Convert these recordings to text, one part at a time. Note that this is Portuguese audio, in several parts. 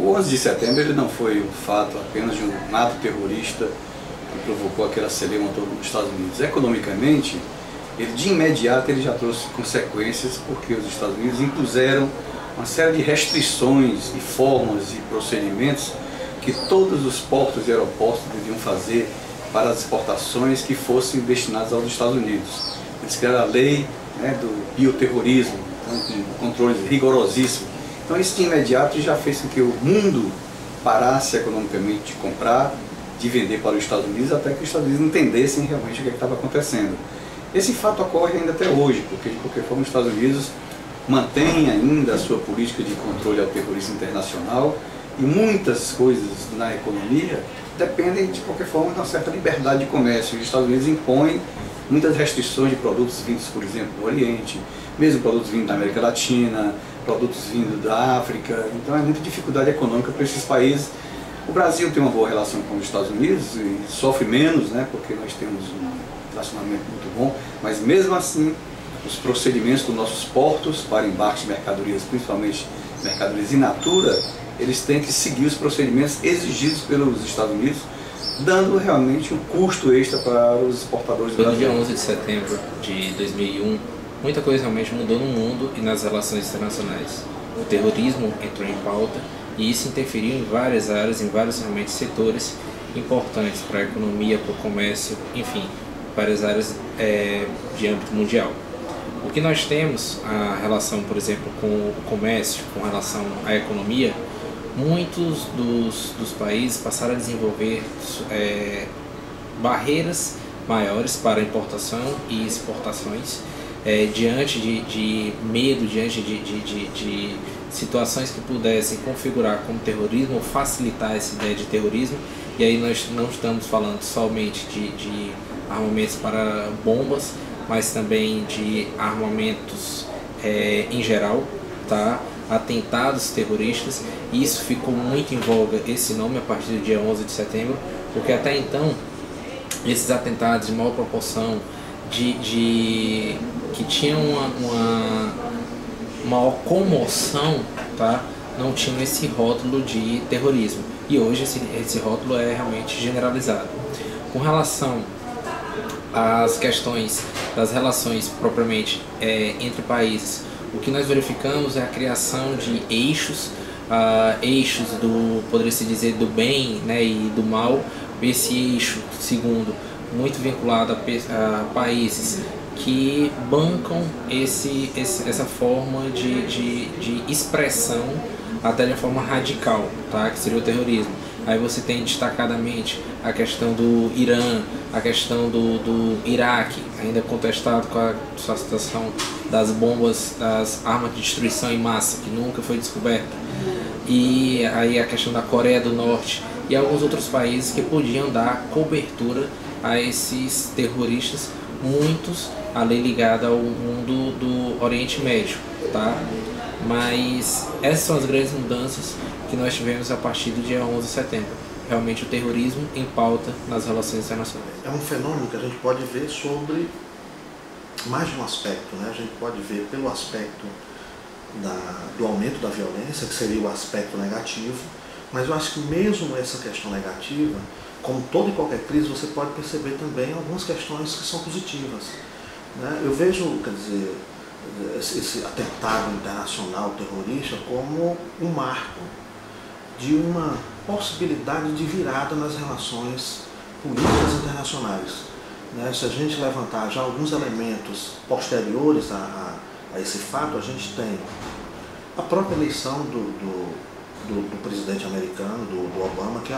O 11 de setembro ele não foi um fato apenas de um ato terrorista que provocou aquela celeuma toda nos Estados Unidos. Economicamente, ele de imediato ele já trouxe consequências, porque os Estados Unidos impuseram uma série de restrições e formas e procedimentos que todos os portos e aeroportos deviam fazer para as exportações que fossem destinadas aos Estados Unidos. Eles criaram a lei, né, do bioterrorismo, então, com controles rigorosíssimos. Então isso de imediato já fez com que o mundo parasse economicamente de comprar, de vender para os Estados Unidos, até que os Estados Unidos entendessem realmente o que estava acontecendo. Esse fato ocorre ainda até hoje, porque de qualquer forma os Estados Unidos mantêm ainda a sua política de controle ao terrorismo internacional e muitas coisas na economia dependem de qualquer forma de uma certa liberdade de comércio. Os Estados Unidos impõem muitas restrições de produtos vindos, por exemplo, do Oriente, mesmo produtos vindos da América Latina, produtos vindos da África. Então é muita dificuldade econômica para esses países. O Brasil tem uma boa relação com os Estados Unidos e sofre menos, né, porque nós temos um relacionamento muito bom, mas mesmo assim os procedimentos dos nossos portos para embarque de mercadorias, principalmente mercadorias in natura, eles têm que seguir os procedimentos exigidos pelos Estados Unidos, dando realmente um custo extra para os exportadores brasileiros. No dia 11 de setembro de 2001, muita coisa realmente mudou no mundo e nas relações internacionais. O terrorismo entrou em pauta e isso interferiu em várias áreas, em vários realmente setores importantes para a economia, para o comércio, enfim, várias áreas de âmbito mundial. O que nós temos, a relação, por exemplo, com o comércio, com relação à economia, muitos dos países passaram a desenvolver barreiras maiores para importação e exportações, diante de medo, diante de situações que pudessem configurar como terrorismo ou facilitar essa ideia de terrorismo. E aí nós não estamos falando somente de armamentos para bombas, mas também de armamentos em geral, tá? Atentados terroristas, e isso ficou muito em voga, esse nome, a partir do dia 11 de setembro, porque até então esses atentados de maior proporção, que tinham uma maior comoção, tá? Não tinham esse rótulo de terrorismo, e hoje esse rótulo é realmente generalizado. Com relação às questões das relações propriamente entre países, o que nós verificamos é a criação de eixos poderia-se dizer, do bem, né, e do mal. Esse eixo, segundo, muito vinculado a países que bancam essa forma de expressão, até de forma radical, tá, que seria o terrorismo. Aí você tem destacadamente a questão do Irã, a questão do Iraque, ainda contestado com a situação das bombas, das armas de destruição em massa, que nunca foi descoberta. E aí a questão da Coreia do Norte e alguns outros países que podiam dar cobertura a esses terroristas, muitos ali ligados ao mundo do Oriente Médio, tá? Mas essas são as grandes mudanças que nós tivemos a partir do dia 11 de setembro. Realmente o terrorismo em pauta nas relações internacionais. É um fenômeno que a gente pode ver sobre mais de um aspecto, né? A gente pode ver pelo aspecto do aumento da violência, que seria o aspecto negativo, mas eu acho que mesmo essa questão negativa, como toda e qualquer crise, você pode perceber também algumas questões que são positivas, né? Eu vejo, quer dizer, esse atentado internacional terrorista como um marco de uma possibilidade de virada nas relações políticas internacionais, né? Se a gente levantar já alguns elementos posteriores a esse fato, a gente tem a própria eleição do presidente americano, do Obama, que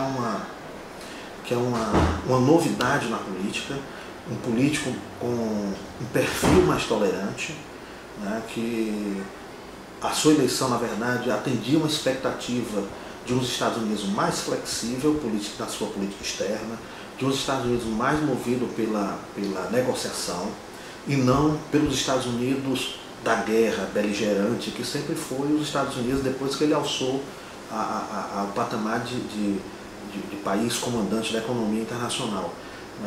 é uma novidade na política, um político com um perfil mais tolerante, né, que a sua eleição, na verdade, atendia uma expectativa de uns Estados Unidos mais flexível na sua política externa, de uns Estados Unidos mais movido pela negociação e não pelos Estados Unidos da guerra beligerante, que sempre foi os Estados Unidos depois que ele alçou ao patamar de país comandante da economia internacional.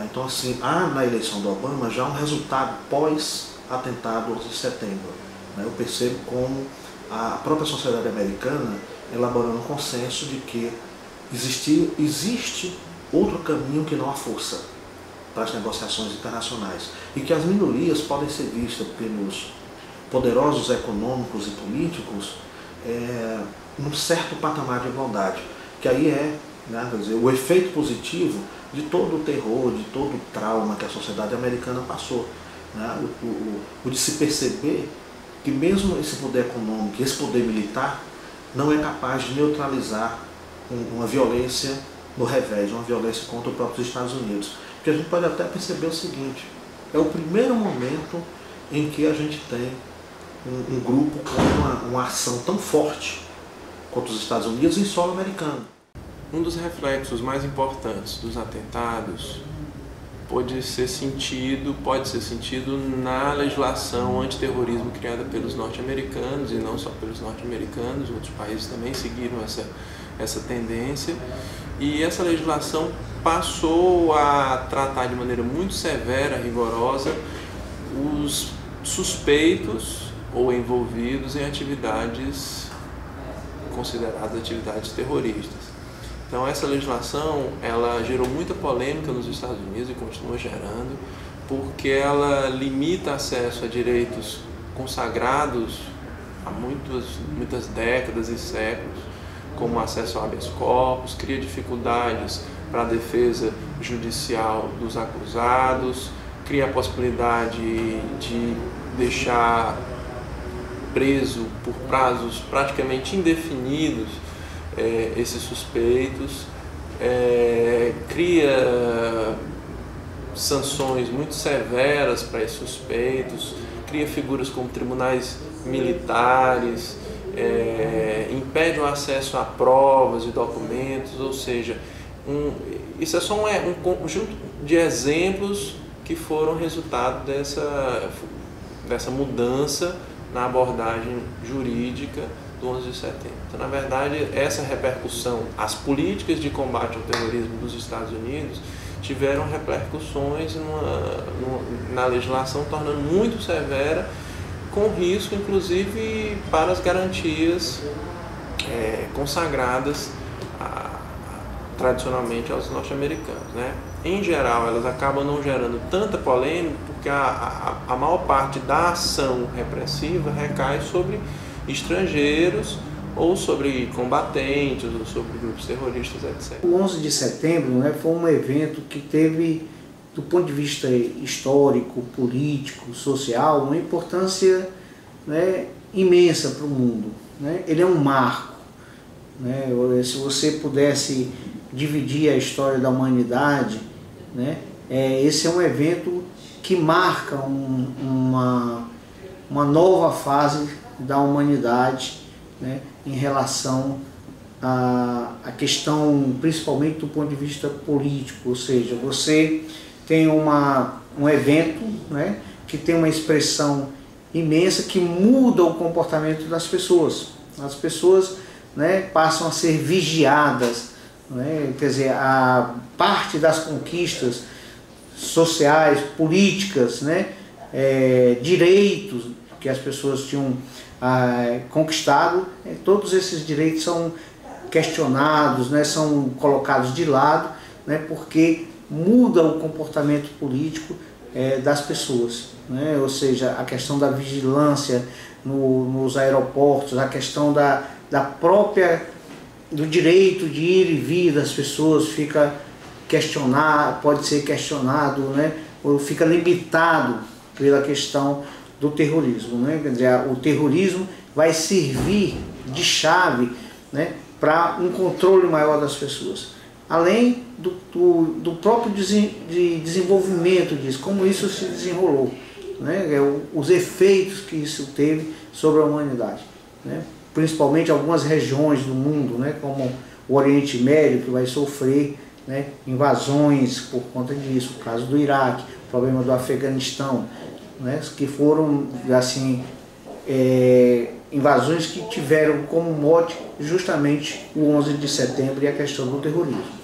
Então, assim, há na eleição do Obama já um resultado pós-atentado 11 de setembro. Eu percebo como a própria sociedade americana elaborando um consenso de que existe outro caminho que não a força para as negociações internacionais e que as minorias podem ser vistas pelos poderosos econômicos e políticos num certo patamar de igualdade, que aí né, quer dizer, o efeito positivo de todo o terror, de todo o trauma que a sociedade americana passou, né, o de se perceber que mesmo esse poder econômico, esse poder militar, não é capaz de neutralizar uma violência no revés, uma violência contra os próprios Estados Unidos. Porque a gente pode até perceber o seguinte, é o primeiro momento em que a gente tem um grupo com uma ação tão forte contra os Estados Unidos em solo americano. Um dos reflexos mais importantes dos atentados pode ser sentido na legislação antiterrorismo criada pelos norte-americanos, e não só pelos norte-americanos, outros países também seguiram essa tendência, e essa legislação passou a tratar de maneira muito severa, rigorosa, os suspeitos ou envolvidos em atividades consideradas atividades terroristas. Então essa legislação, ela gerou muita polêmica nos Estados Unidos e continua gerando, porque ela limita acesso a direitos consagrados há muitas décadas e séculos, como acesso ao habeas corpus, cria dificuldades para a defesa judicial dos acusados, cria a possibilidade de deixar preso por prazos praticamente indefinidos esses suspeitos, cria sanções muito severas para esses suspeitos, cria figuras como tribunais militares, impede o acesso a provas e documentos, ou seja, isso é só um conjunto de exemplos que foram resultado dessa mudança na abordagem jurídica do 11 de setembro. Então, na verdade, essa repercussão, as políticas de combate ao terrorismo dos Estados Unidos tiveram repercussões na legislação, tornando muito severa, com risco, inclusive, para as garantias consagradas tradicionalmente aos norte-americanos, né? Em geral, elas acabam não gerando tanta polêmica, porque a maior parte da ação repressiva recai sobre estrangeiros, ou sobre combatentes, ou sobre grupos terroristas, etc. O 11 de setembro, né, foi um evento que teve, do ponto de vista histórico, político, social, uma importância, né, imensa para o mundo, né? Ele é um marco, né? Se você pudesse dividir a história da humanidade, né, esse é um evento que marca uma nova fase da humanidade, né, em relação à questão, principalmente do ponto de vista político, ou seja, você tem um evento, né, que tem uma expressão imensa que muda o comportamento das pessoas. As pessoas, né, passam a ser vigiadas, né, quer dizer, a parte das conquistas sociais, políticas, né, direitos que as pessoas tinham conquistado, todos esses direitos são questionados, né, são colocados de lado, né, porque muda o comportamento político das pessoas, né, ou seja, a questão da vigilância nos aeroportos, a questão do direito de ir e vir das pessoas fica pode ser questionado, né, ou fica limitado pela questão do terrorismo, né? Quer dizer, o terrorismo vai servir de chave, né, para um controle maior das pessoas, além do próprio desenvolvimento disso, como isso se desenrolou, né, os efeitos que isso teve sobre a humanidade, né, principalmente algumas regiões do mundo, né, como o Oriente Médio, que vai sofrer, né, invasões por conta disso, o caso do Iraque, o problema do Afeganistão, né, que foram assim, invasões que tiveram como mote justamente o 11 de setembro e a questão do terrorismo.